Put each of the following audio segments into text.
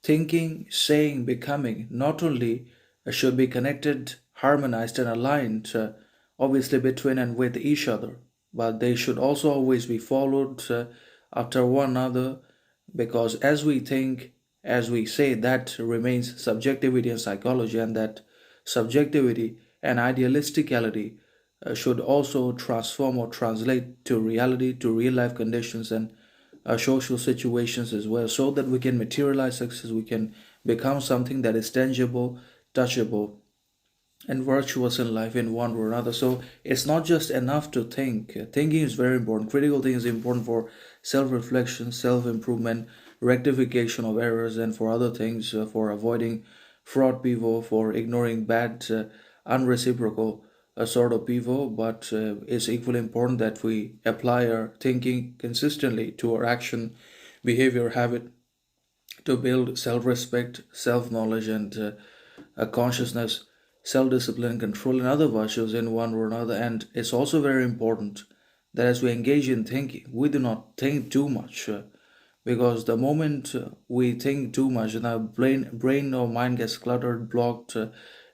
thinking, saying, becoming not only should be connected, harmonized, and aligned, obviously between and with each other, but they should also always be followed after one another, because as we think, as we say, that remains subjectivity and psychology, and that subjectivity and idealisticality should also transform or translate to reality, to real life conditions and social situations as well, so that we can materialize success, we can become something that is tangible, touchable, and virtuous in life in one way or another. So it's not just enough to think. Thinking is very important. Critical thinking is important for self-reflection, self-improvement, rectification of errors, and for other things, for avoiding fraud people, for ignoring bad, unreciprocal sort of people. But it's equally important that we apply our thinking consistently to our action, behavior, habit, to build self-respect, self-knowledge, and consciousness, self-discipline, control, and other virtues in one or another. And it's also very important that as we engage in thinking, we do not think too much, because the moment we think too much, and our brain or mind gets cluttered, blocked,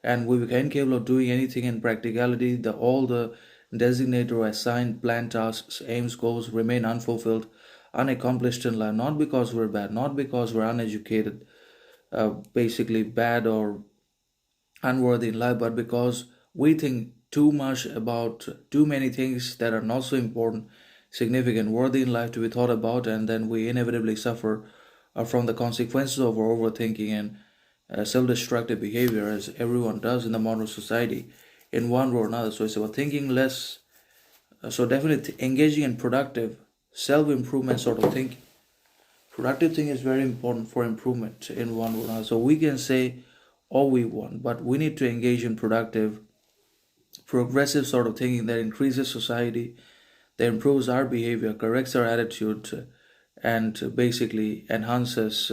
and we become incapable of doing anything in practicality. All the designated or assigned planned tasks, aims, goals remain unfulfilled, unaccomplished in life, not because we're bad, not because we're uneducated, basically bad or unworthy in life, but because we think too much about too many things that are not so important, significant, worthy in life to be thought about, and then we inevitably suffer from the consequences of our overthinking and self destructive behavior, as everyone does in the modern society, in one way or another. So it's about thinking less. So definitely engaging in productive self improvement sort of thinking. Productive thing is very important for improvement in one way or another. So we can say all we want, but we need to engage in productive, progressive sort of thinking that increases society, that improves our behavior, corrects our attitude, and basically enhances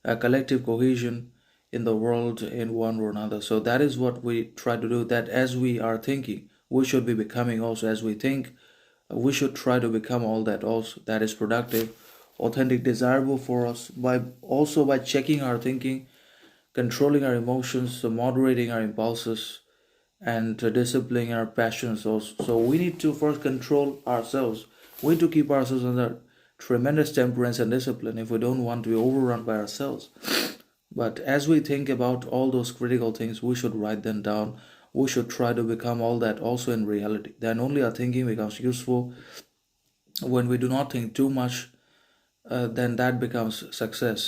a collective cohesion in the world in one or another. So that is what we try to do. That as we are thinking, we should be becoming also. As we think, we should try to become all that also. That is productive, authentic, desirable for us. By checking our thinking, controlling our emotions, so moderating our impulses, and disciplining our passions also. So we need to first control ourselves. We need to keep ourselves under tremendous temperance and discipline if we don't want to be overrun by ourselves. But as we think about all those critical things, we should write them down. We should try to become all that also in reality. Then only our thinking becomes useful. When we do not think too much, then that becomes success.